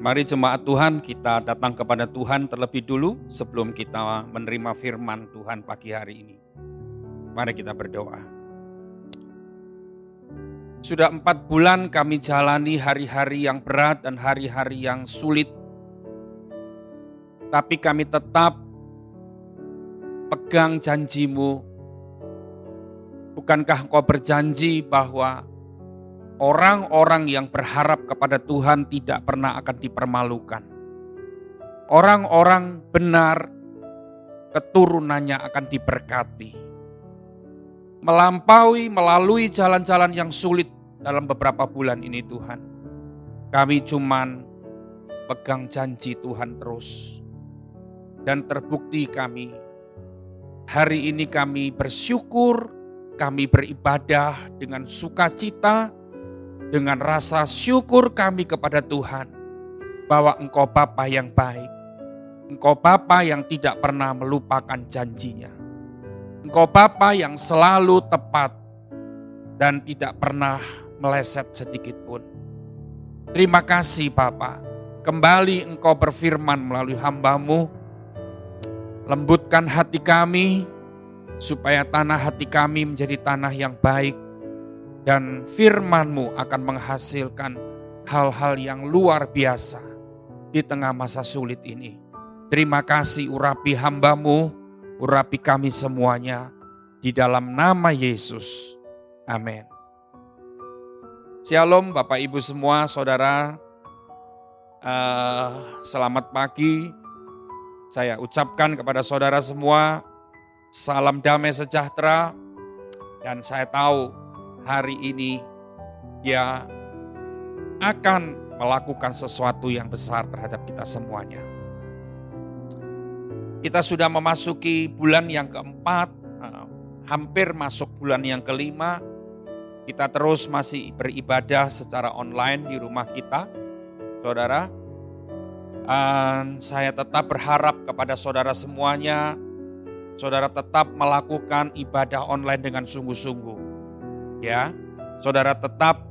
Mari jemaat Tuhan, kita datang kepada Tuhan terlebih dulu sebelum kita menerima firman Tuhan pagi hari ini. Mari kita berdoa. Sudah 4 bulan kami jalani hari-hari yang berat dan hari-hari yang sulit. Tapi kami tetap pegang janji-Mu. Bukankah Engkau berjanji bahwa orang-orang yang berharap kepada Tuhan tidak pernah akan dipermalukan. Orang-orang benar, keturunannya akan diberkati. Melalui jalan-jalan yang sulit dalam beberapa bulan ini Tuhan. Kami cuman pegang janji Tuhan terus. Dan terbukti hari ini kami bersyukur, kami beribadah dengan sukacita, dengan rasa syukur kami kepada Tuhan, bahwa Engkau Bapa yang baik, Engkau Bapa yang tidak pernah melupakan janjinya, Engkau Bapa yang selalu tepat dan tidak pernah meleset sedikit pun. Terima kasih Bapa, kembali Engkau berfirman melalui hamba-Mu, lembutkan hati kami, supaya tanah hati kami menjadi tanah yang baik, dan firman-Mu akan menghasilkan hal-hal yang luar biasa di tengah masa sulit ini. Terima kasih, urapi hamba-Mu, urapi kami semuanya, di dalam nama Yesus. Amin. Shalom Bapak Ibu semua, saudara. Selamat pagi. Saya ucapkan kepada saudara semua, salam damai sejahtera. Dan saya tahu hari ini Dia akan melakukan sesuatu yang besar terhadap kita semuanya. Kita sudah memasuki bulan yang keempat, hampir masuk bulan yang kelima. Kita terus masih beribadah secara online di rumah kita, saudara. Dan saya tetap berharap kepada saudara semuanya, saudara tetap melakukan ibadah online dengan sungguh-sungguh. Ya, saudara tetap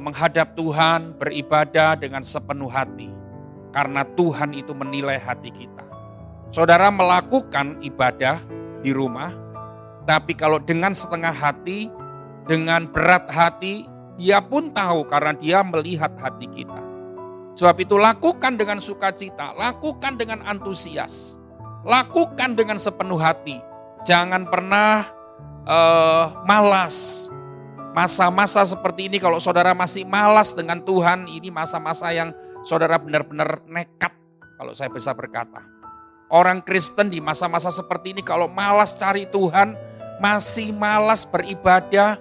menghadap Tuhan, beribadah dengan sepenuh hati. Karena Tuhan itu menilai hati kita. Saudara melakukan ibadah di rumah, tapi kalau dengan setengah hati, dengan berat hati, Dia pun tahu karena Dia melihat hati kita. Sebab itu lakukan dengan sukacita, lakukan dengan antusias, lakukan dengan sepenuh hati. Jangan pernah malas. Masa-masa seperti ini kalau saudara masih malas dengan Tuhan, ini masa-masa yang saudara benar-benar nekat kalau saya bisa berkata. Orang Kristen di masa-masa seperti ini kalau malas cari Tuhan, masih malas beribadah,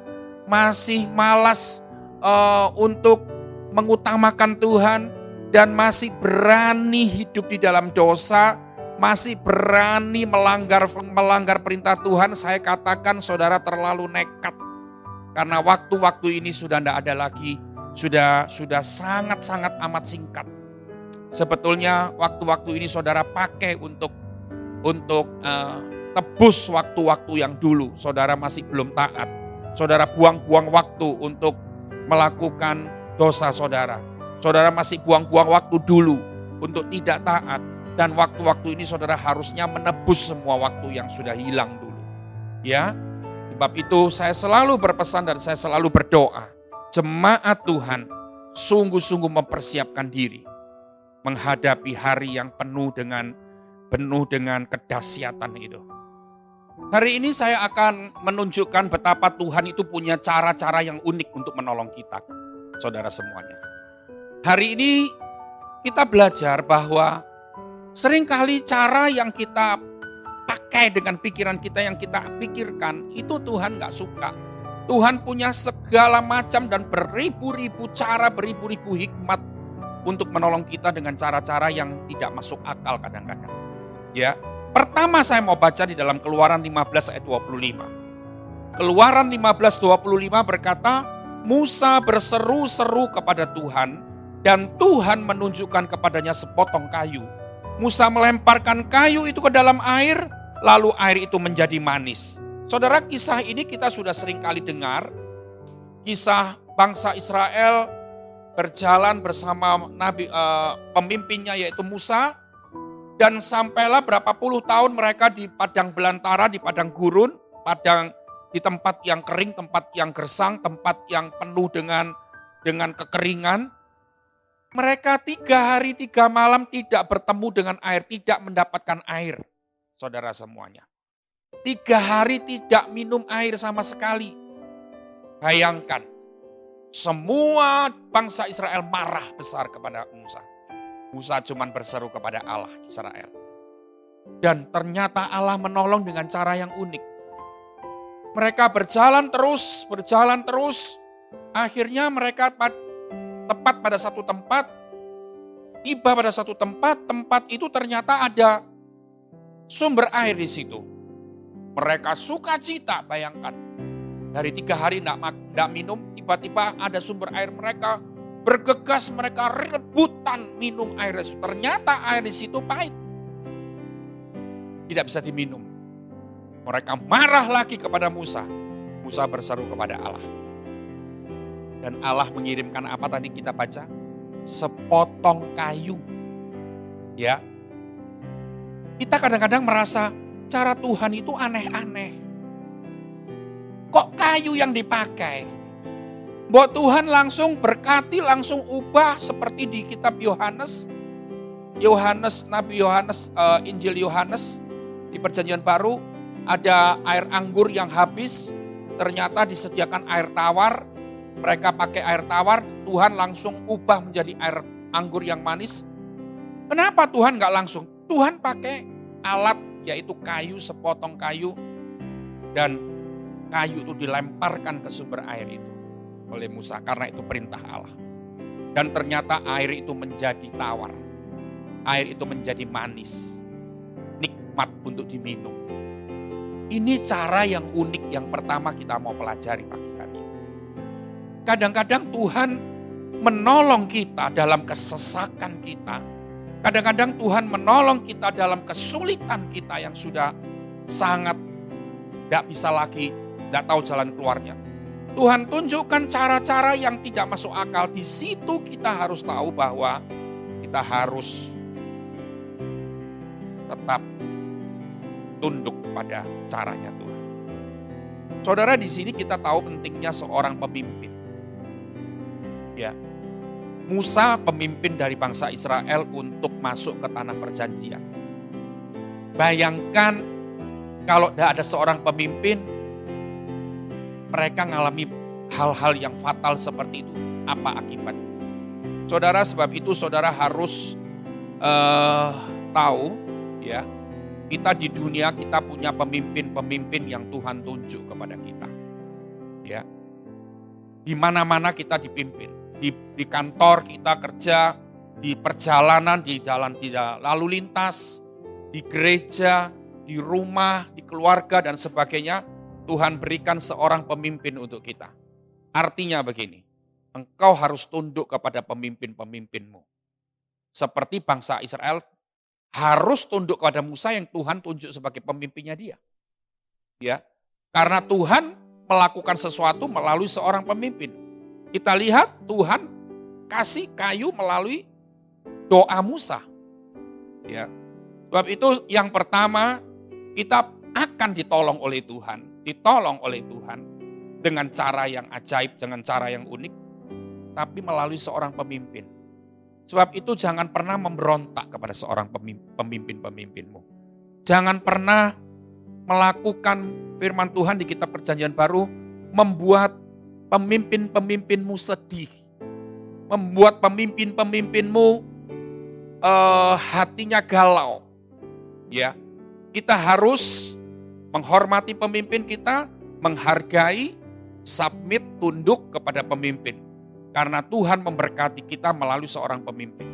masih malas untuk mengutamakan Tuhan, dan masih berani hidup di dalam dosa, masih berani melanggar perintah Tuhan, saya katakan saudara terlalu nekat. Karena waktu-waktu ini sudah tidak ada lagi, sudah sangat-sangat amat singkat. Sebetulnya waktu-waktu ini saudara pakai untuk tebus waktu-waktu yang dulu saudara masih belum taat. Saudara buang-buang waktu untuk melakukan dosa saudara. Saudara masih buang-buang waktu dulu untuk tidak taat. Dan waktu-waktu ini saudara harusnya menebus semua waktu yang sudah hilang dulu. Ya, sebab itu saya selalu berpesan dan saya selalu berdoa. Jemaat Tuhan sungguh-sungguh mempersiapkan diri. Menghadapi hari yang penuh dengan kedahsyatan itu. Hari ini saya akan menunjukkan betapa Tuhan itu punya cara-cara yang unik untuk menolong kita. Saudara semuanya. Hari ini kita belajar bahwa seringkali cara yang kita pakai dengan pikiran kita, yang kita pikirkan, itu Tuhan gak suka. Tuhan punya segala macam dan beribu-ribu cara, beribu-ribu hikmat untuk menolong kita dengan cara-cara yang tidak masuk akal kadang-kadang. Ya, pertama saya mau baca di dalam Keluaran 15 ayat 25. Keluaran 15:25 berkata, Musa berseru-seru kepada Tuhan, dan Tuhan menunjukkan kepadanya sepotong kayu. Musa melemparkan kayu itu ke dalam air, lalu air itu menjadi manis. Saudara, kisah ini kita sudah sering kali dengar. Kisah bangsa Israel berjalan bersama pemimpinnya yaitu Musa, dan sampailah berapa puluh tahun mereka di padang belantara, di padang gurun, di tempat yang kering, tempat yang gersang, tempat yang penuh dengan kekeringan. Mereka 3 hari 3 malam tidak bertemu dengan air, tidak mendapatkan air, saudara semuanya. 3 hari tidak minum air sama sekali. Bayangkan, semua bangsa Israel marah besar kepada Musa. Musa cuma berseru kepada Allah Israel. Dan ternyata Allah menolong dengan cara yang unik. Mereka berjalan terus. Akhirnya mereka tepat pada satu tempat. Tiba pada satu tempat itu ternyata ada sumber air di situ. Mereka sukacita, bayangkan. Dari 3 hari tidak minum, tiba-tiba ada sumber air, mereka bergegas, mereka rebutan minum air itu. Ternyata air di situ pahit. Tidak bisa diminum. Mereka marah lagi kepada Musa. Musa berseru kepada Allah. Dan Allah mengirimkan apa tadi kita baca? Sepotong kayu. Ya. Kita kadang-kadang merasa cara Tuhan itu aneh-aneh. Kok kayu yang dipakai? Bahwa Tuhan langsung berkati, langsung ubah seperti di kitab Nabi Yohanes, Injil Yohanes di Perjanjian Baru, ada air anggur yang habis, ternyata disediakan air tawar, mereka pakai air tawar, Tuhan langsung ubah menjadi air anggur yang manis. Kenapa Tuhan nggak langsung? Tuhan pakai alat, yaitu kayu, sepotong kayu, dan kayu itu dilemparkan ke sumber air itu oleh Musa karena itu perintah Allah. Dan ternyata air itu menjadi tawar. Air itu menjadi manis. Nikmat untuk diminum. Ini cara yang unik yang pertama kita mau pelajari pagi hari ini. Kadang-kadang Tuhan menolong kita dalam kesesakan kita. Kadang-kadang Tuhan menolong kita dalam kesulitan kita yang sudah sangat tidak bisa lagi, tidak tahu jalan keluarnya. Tuhan tunjukkan cara-cara yang tidak masuk akal. Di situ kita harus tahu bahwa kita harus tetap tunduk pada caranya Tuhan. Saudara, di sini kita tahu pentingnya seorang pemimpin. Ya. Musa pemimpin dari bangsa Israel untuk masuk ke tanah perjanjian. Bayangkan kalau tidak ada seorang pemimpin, mereka mengalami hal-hal yang fatal seperti itu. Apa akibatnya? Saudara, sebab itu saudara harus tahu, ya, kita di dunia kita punya pemimpin-pemimpin yang Tuhan tunjuk kepada kita. Ya, di mana-mana kita dipimpin. Di kantor kita kerja, di perjalanan, di jalan tidak lalu lintas, di gereja, di rumah, di keluarga dan sebagainya, Tuhan berikan seorang pemimpin untuk kita. Artinya begini, engkau harus tunduk kepada pemimpin-pemimpinmu. Seperti bangsa Israel harus tunduk kepada Musa yang Tuhan tunjuk sebagai pemimpinnya dia. Ya, karena Tuhan melakukan sesuatu melalui seorang pemimpin. Kita lihat Tuhan kasih kayu melalui doa Musa. Ya. Sebab itu yang pertama, kita akan ditolong oleh Tuhan dengan cara yang ajaib, dengan cara yang unik, tapi melalui seorang pemimpin. Sebab itu jangan pernah memberontak kepada seorang pemimpin-pemimpinmu. Jangan pernah melakukan firman Tuhan di kitab Perjanjian Baru, membuat pemimpin-pemimpinmu sedih. Membuat pemimpin-pemimpinmu hatinya galau. Ya, kita harus menghormati pemimpin kita, menghargai, submit, tunduk kepada pemimpin. Karena Tuhan memberkati kita melalui seorang pemimpin.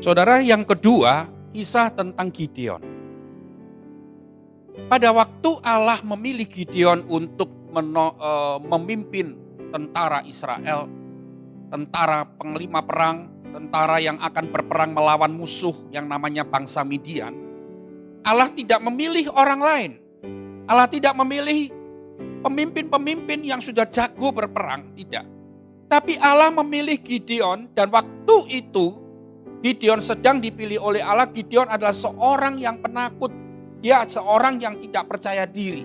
Saudara, yang kedua, kisah tentang Gideon. Pada waktu Allah memilih Gideon untuk memimpin tentara Israel, tentara penglima perang, tentara yang akan berperang melawan musuh yang namanya bangsa Midian, Allah tidak memilih orang lain. Allah tidak memilih pemimpin-pemimpin yang sudah jago berperang, tidak. Tapi Allah memilih Gideon dan waktu itu Gideon sedang dipilih oleh Allah. Gideon adalah seorang yang penakut. Dia seorang yang tidak percaya diri.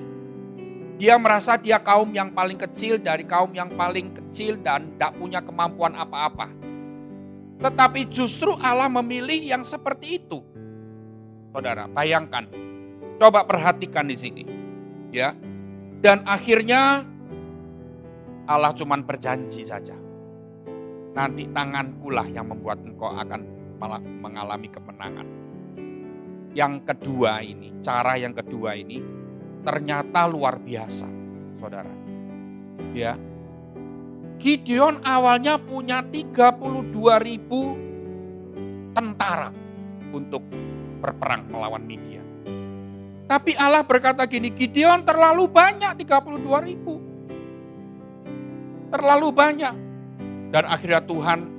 Dia merasa dia kaum yang paling kecil dari kaum yang paling kecil dan tidak punya kemampuan apa-apa. Tetapi justru Allah memilih yang seperti itu. Saudara, bayangkan. Coba perhatikan di sini. Ya. Dan akhirnya Allah cuma berjanji saja. Nanti tangankulah yang membuat engkau akan mengalami kemenangan. Yang kedua ini, cara yang kedua ini ternyata luar biasa, saudara. Ya, Gideon awalnya punya 32.000 tentara untuk berperang melawan Midian. Tapi Allah berkata gini, Gideon terlalu banyak 32.000. Terlalu banyak. Dan akhirnya Tuhan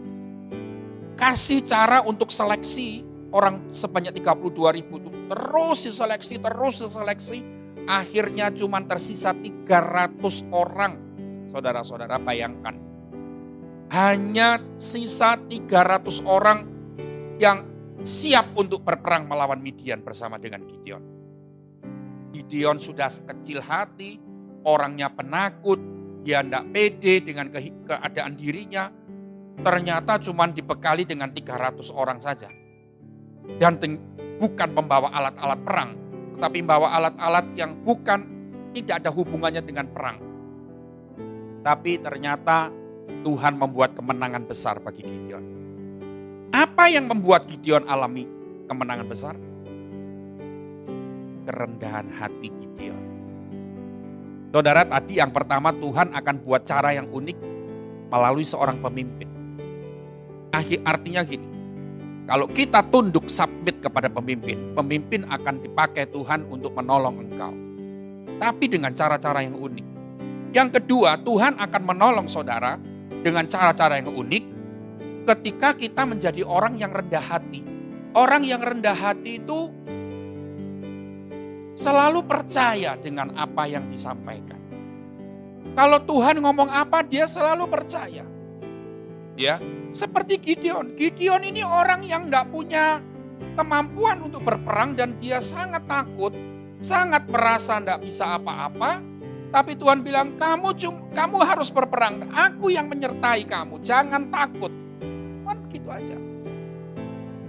kasih cara untuk seleksi orang sebanyak 32.000 itu. Terus diseleksi. Akhirnya cuma tersisa 300 orang. Saudara-saudara bayangkan. Hanya sisa 300 orang yang siap untuk berperang melawan Midian bersama dengan Gideon. Gideon sudah kecil hati, orangnya penakut, dia tidak pede dengan keadaan dirinya. Ternyata cuma dibekali dengan 300 orang saja. Dan bukan membawa alat-alat perang, tetapi membawa alat-alat yang tidak ada hubungannya dengan perang. Tapi ternyata Tuhan membuat kemenangan besar bagi Gideon. Apa yang membuat Gideon alami kemenangan besar? Kerendahan hati Gideon. Saudara, tadi yang pertama Tuhan akan buat cara yang unik melalui seorang pemimpin. Artinya gini, kalau kita tunduk submit kepada pemimpin, pemimpin akan dipakai Tuhan untuk menolong engkau. Tapi dengan cara-cara yang unik. Yang kedua, Tuhan akan menolong saudara dengan cara-cara yang unik ketika kita menjadi orang yang rendah hati. Orang yang rendah hati itu selalu percaya dengan apa yang disampaikan. Kalau Tuhan ngomong apa, dia selalu percaya. Ya, seperti Gideon. Gideon ini orang yang tidak punya kemampuan untuk berperang dan dia sangat takut, sangat merasa tidak bisa apa-apa. Tapi Tuhan bilang, kamu harus berperang. Aku yang menyertai kamu, jangan takut. Kan gitu aja.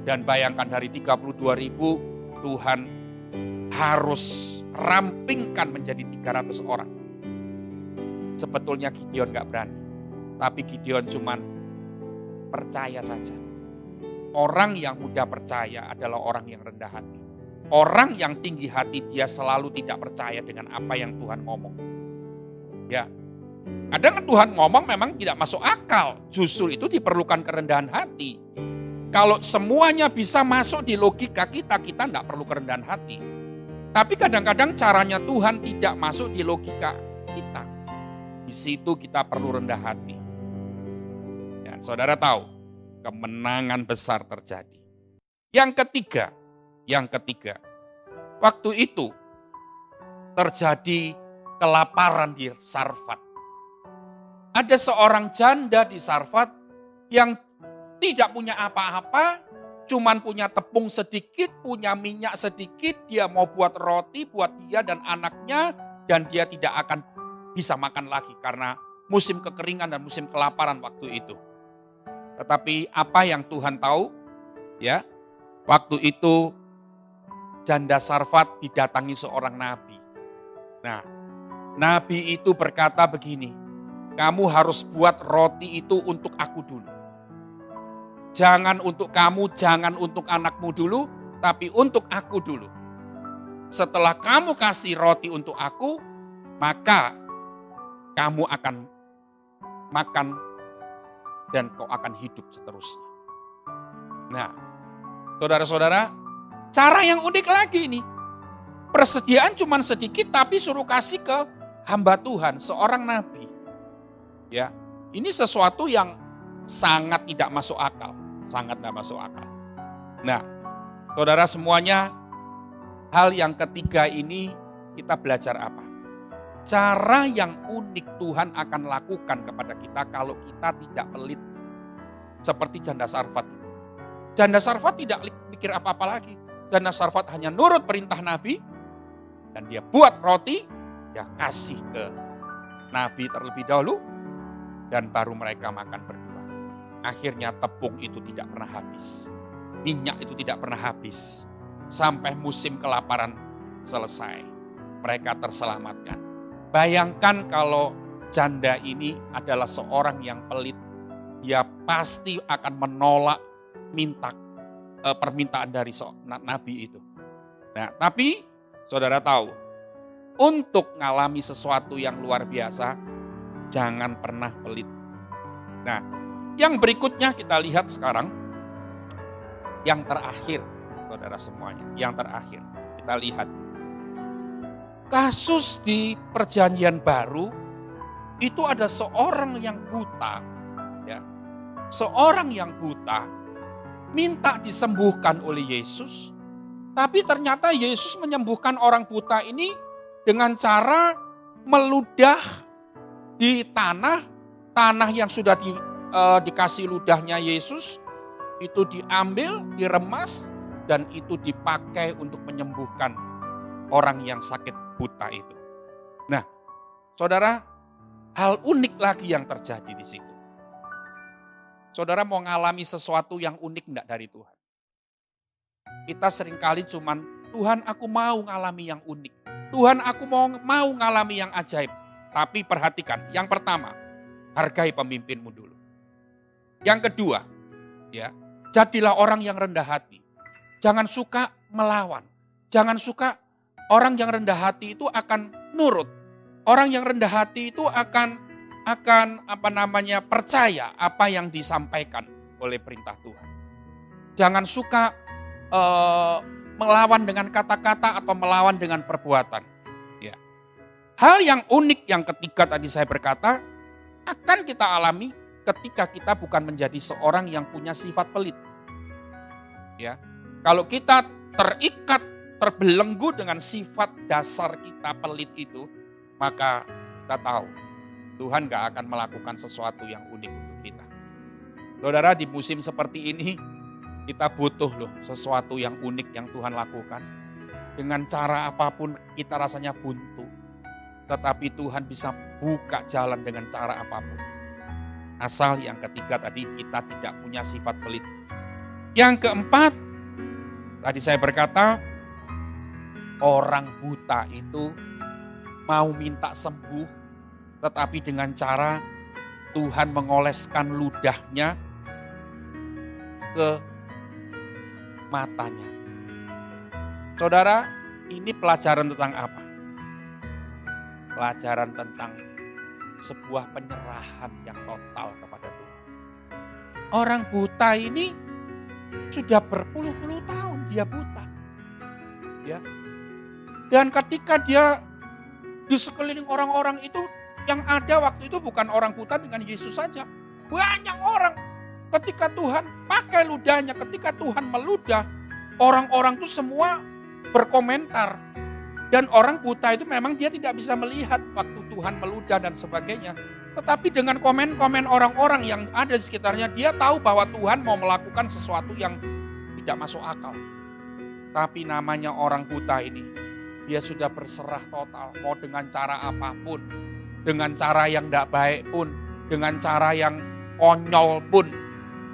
Dan bayangkan dari 32.000, Tuhan harus rampingkan menjadi 300 orang. Sebetulnya Gideon gak berani. Tapi Gideon cuman percaya saja. Orang yang mudah percaya adalah orang yang rendah hati. Orang yang tinggi hati dia selalu tidak percaya dengan apa yang Tuhan ngomong. Ya, kadang Tuhan ngomong memang tidak masuk akal. Justru itu diperlukan kerendahan hati. Kalau semuanya bisa masuk di logika kita tidak perlu kerendahan hati. Tapi kadang-kadang caranya Tuhan tidak masuk di logika kita. Di situ kita perlu rendah hati. Ya, saudara tahu, kemenangan besar terjadi. Yang ketiga, waktu itu terjadi kelaparan di Sarfat. Ada seorang janda di Sarfat yang tidak punya apa-apa, cuman punya tepung sedikit, punya minyak sedikit, dia mau buat roti buat dia dan anaknya, dan dia tidak akan bisa makan lagi karena musim kekeringan dan musim kelaparan waktu itu. Tetapi apa yang Tuhan tahu? Ya, waktu itu janda Sarfat didatangi seorang nabi. Nah, nabi itu berkata begini, kamu harus buat roti itu untuk aku dulu. Jangan untuk kamu, jangan untuk anakmu dulu, tapi untuk aku dulu. Setelah kamu kasih roti untuk aku, maka kamu akan makan dan kau akan hidup seterusnya. Nah, saudara-saudara, cara yang unik lagi ini. Persediaan cuma sedikit tapi suruh kasih ke hamba Tuhan, seorang nabi. Ya, ini sesuatu yang sangat tidak masuk akal. Sangat tidak masuk akal. Nah, saudara semuanya, hal yang ketiga ini kita belajar apa? cara yang unik Tuhan akan lakukan kepada kita kalau kita tidak pelit. Seperti janda Sarfat. Janda Sarfat tidak pikir apa-apa lagi. Janda Sarfat hanya nurut perintah Nabi. Dan dia buat roti, dia kasih ke Nabi terlebih dahulu. Dan baru mereka makan berdua. Akhirnya tepung itu tidak pernah habis. Minyak itu tidak pernah habis. Sampai musim kelaparan selesai. Mereka terselamatkan. Bayangkan kalau janda ini adalah seorang yang pelit. Dia pasti akan menolak permintaan dari Nabi itu. Nah, tapi saudara tahu, untuk mengalami sesuatu yang luar biasa, jangan pernah pelit. Nah, yang berikutnya kita lihat sekarang, yang terakhir, saudara semuanya, yang terakhir kita lihat. Kasus di Perjanjian Baru, itu ada seorang yang buta, ya, seorang yang buta minta disembuhkan oleh Yesus, tapi ternyata Yesus menyembuhkan orang buta ini dengan cara meludah di tanah yang sudah dikasih ludahnya Yesus, itu diambil, diremas, dan itu dipakai untuk menyembuhkan orang yang sakit buta itu. Nah, saudara, hal unik lagi yang terjadi di situ. Saudara mau ngalami sesuatu yang unik enggak dari Tuhan? Kita seringkali cuman, Tuhan aku mau ngalami yang unik. Tuhan aku mau ngalami yang ajaib. Tapi perhatikan, yang pertama, hargai pemimpinmu dulu. Yang kedua, ya, jadilah orang yang rendah hati. Jangan suka melawan. Jangan suka, orang yang rendah hati itu akan nurut. Orang yang rendah hati itu akan percaya apa yang disampaikan oleh perintah Tuhan. Jangan suka melawan dengan kata-kata atau melawan dengan perbuatan. Ya. Hal yang unik yang ketiga tadi saya berkata, akan kita alami ketika kita bukan menjadi seorang yang punya sifat pelit. Ya. Kalau kita terikat, terbelenggu dengan sifat dasar kita pelit itu, maka kita tahu Tuhan gak akan melakukan sesuatu yang unik untuk kita. Saudara, di musim seperti ini kita butuh loh sesuatu yang unik yang Tuhan lakukan. Dengan cara apapun kita rasanya buntu, tetapi Tuhan bisa buka jalan dengan cara apapun. Asal yang ketiga tadi kita tidak punya sifat pelit. Yang keempat, tadi saya berkata, orang buta itu mau minta sembuh, tetapi dengan cara Tuhan mengoleskan ludahnya ke matanya. Saudara, ini pelajaran tentang apa? Pelajaran tentang sebuah penyerahan yang total kepada Tuhan. Orang buta ini sudah berpuluh-puluh tahun dia buta. Ya. Dan ketika dia di sekeliling orang-orang itu, yang ada waktu itu bukan orang buta dengan Yesus saja. Banyak orang. Ketika Tuhan pakai ludahnya, ketika Tuhan meludah, orang-orang itu semua berkomentar. Dan orang buta itu memang dia tidak bisa melihat waktu Tuhan meludah dan sebagainya. Tetapi dengan komen-komen orang-orang yang ada di sekitarnya, dia tahu bahwa Tuhan mau melakukan sesuatu yang tidak masuk akal. Tapi namanya orang buta ini, dia sudah berserah total, mau dengan cara apapun, dengan cara yang tidak baik pun, dengan cara yang konyol pun.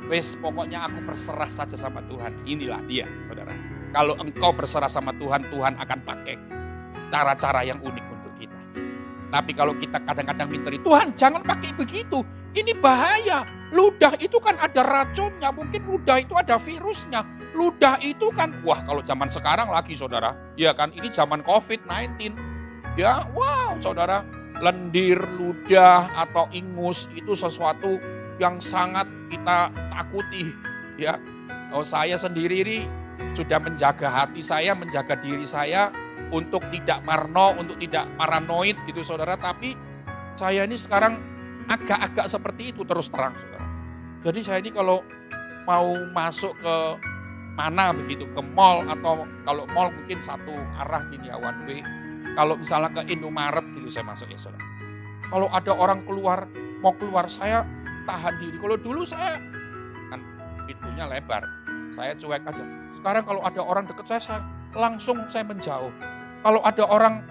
Wes pokoknya aku berserah saja sama Tuhan. Inilah dia, saudara. Kalau engkau berserah sama Tuhan, Tuhan akan pakai cara-cara yang unik untuk kita. Tapi kalau kita kadang-kadang minta, Tuhan jangan pakai begitu, ini bahaya. Ludah itu kan ada racunnya, mungkin ludah itu ada virusnya. Ludah itu kan, wah kalau zaman sekarang lagi saudara, ya kan ini zaman COVID-19. Ya wow saudara, lendir, ludah atau ingus itu sesuatu yang sangat kita takuti. Ya, kalau saya sendiri ini sudah menjaga hati saya, menjaga diri saya untuk tidak parno, untuk tidak paranoid gitu saudara. Tapi saya ini sekarang agak-agak seperti itu terus terang saudara. Jadi saya ini kalau mau masuk ke mana begitu, ke mall atau kalau mall mungkin satu arah gini ya, one way. Kalau misalnya ke Indomaret gitu saya masuk ya saudara. Kalau ada orang mau keluar saya tahan diri. Kalau dulu saya kan pintunya lebar, saya cuek aja. Sekarang kalau ada orang dekat saya langsung saya menjauh. Kalau ada orang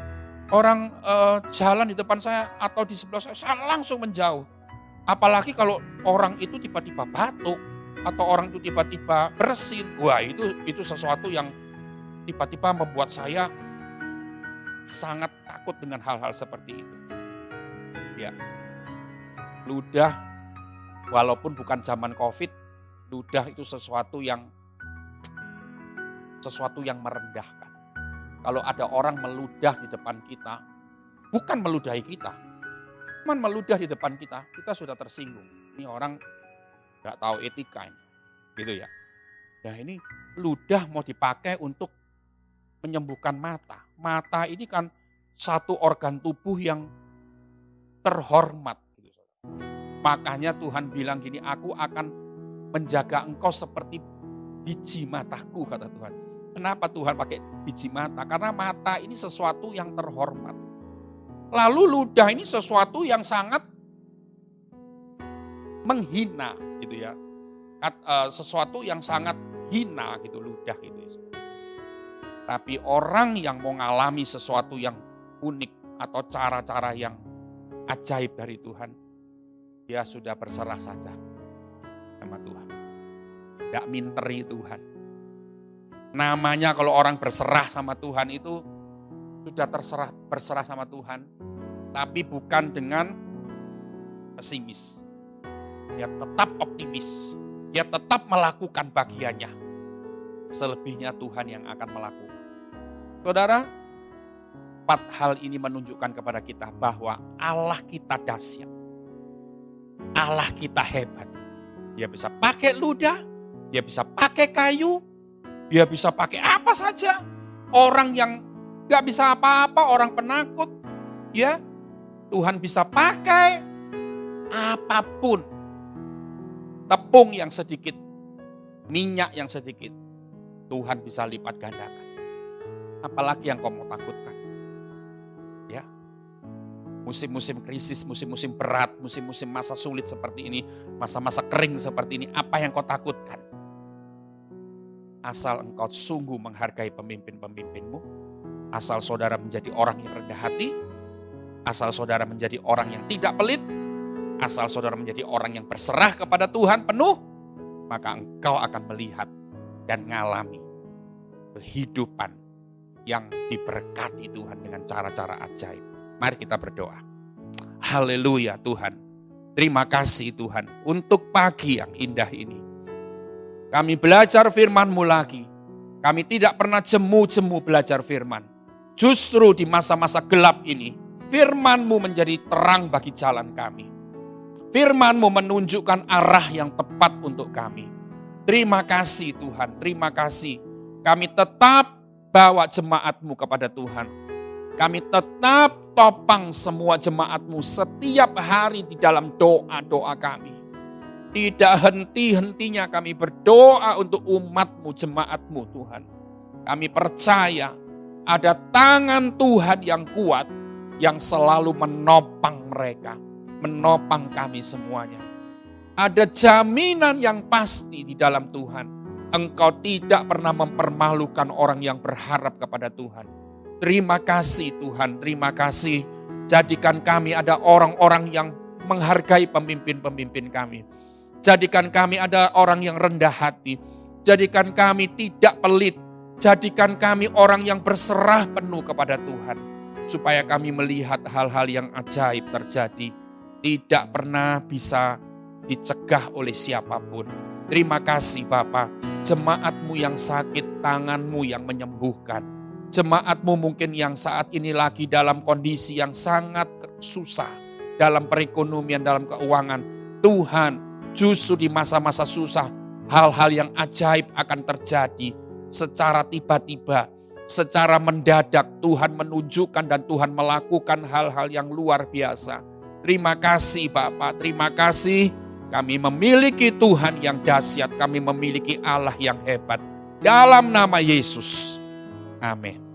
jalan di depan saya atau di sebelah saya langsung menjauh. Apalagi kalau orang itu tiba-tiba batuk atau orang itu tiba-tiba bersin. Wah, itu sesuatu yang tiba-tiba membuat saya sangat takut dengan hal-hal seperti itu. Ya. Ludah walaupun bukan zaman Covid, ludah itu sesuatu yang merendahkan. Kalau ada orang meludah di depan kita, bukan meludahi kita, cuman meludah di depan kita, kita sudah tersinggung. Ini orang gak tahu etika ini, gitu ya. Nah ini ludah mau dipakai untuk menyembuhkan mata. Mata ini kan satu organ tubuh yang terhormat. Makanya Tuhan bilang gini, aku akan menjaga engkau seperti biji mataku, kata Tuhan. Kenapa Tuhan pakai biji mata? Karena mata ini sesuatu yang terhormat. Lalu ludah ini sesuatu yang sangat menghina gitu ya. Sesuatu yang sangat hina gitu ludah itu. Tapi orang yang mau ngalami sesuatu yang unik atau cara-cara yang ajaib dari Tuhan, dia sudah berserah saja sama Tuhan. Gak minteri Tuhan. Namanya kalau orang berserah sama Tuhan itu sudah berserah sama Tuhan. Tapi bukan dengan pesimis. Dia tetap optimis. Dia tetap melakukan bagiannya. Selebihnya Tuhan yang akan melakukan. Saudara, 4 hal ini menunjukkan kepada kita bahwa Allah kita dahsyat. Allah kita hebat. Dia bisa pakai ludah, dia bisa pakai kayu, dia bisa pakai apa saja. Orang yang gak bisa apa-apa, orang penakut, ya Tuhan bisa pakai apapun. Tepung yang sedikit, minyak yang sedikit, Tuhan bisa lipat gandakan. Apalagi yang kau mau takutkan. Ya. Musim-musim krisis, musim-musim berat, musim-musim masa sulit seperti ini, masa-masa kering seperti ini, apa yang kau takutkan? Asal engkau sungguh menghargai pemimpin-pemimpinmu, asal saudara menjadi orang yang rendah hati, asal saudara menjadi orang yang tidak pelit, asal saudara menjadi orang yang berserah kepada Tuhan penuh, maka engkau akan melihat dan mengalami kehidupan yang diberkati Tuhan dengan cara-cara ajaib. Mari kita berdoa. Haleluya Tuhan. Terima kasih Tuhan untuk pagi yang indah ini. Kami belajar firman-Mu lagi. Kami tidak pernah jemu-jemu belajar firman. Justru di masa-masa gelap ini, firman-Mu menjadi terang bagi jalan kami. Firman-Mu menunjukkan arah yang tepat untuk kami. Terima kasih Tuhan, terima kasih. Kami tetap bawa jemaat-Mu kepada Tuhan. Kami tetap topang semua jemaat-Mu setiap hari di dalam doa-doa kami. Tidak henti-hentinya kami berdoa untuk umat-Mu, jemaat-Mu Tuhan. Kami percaya ada tangan Tuhan yang kuat yang selalu menopang mereka, menopang kami semuanya. Ada jaminan yang pasti di dalam Tuhan. Engkau tidak pernah mempermalukan orang yang berharap kepada Tuhan. Terima kasih Tuhan, terima kasih. Jadikan kami ada orang-orang yang menghargai pemimpin-pemimpin kami. Jadikan kami ada orang yang rendah hati. Jadikan kami tidak pelit. Jadikan kami orang yang berserah penuh kepada Tuhan. Supaya kami melihat hal-hal yang ajaib terjadi. Tidak pernah bisa dicegah oleh siapapun. Terima kasih Bapa. Jemaat-Mu yang sakit, tangan-Mu yang menyembuhkan. Jemaat-Mu mungkin yang saat ini lagi dalam kondisi yang sangat susah. Dalam perekonomian, dalam keuangan. Tuhan, justru di masa-masa susah, hal-hal yang ajaib akan terjadi secara tiba-tiba, secara mendadak. Tuhan menunjukkan dan Tuhan melakukan hal-hal yang luar biasa. Terima kasih Bapak, terima kasih. Kami memiliki Tuhan yang dahsyat, kami memiliki Allah yang hebat. Dalam nama Yesus, amin.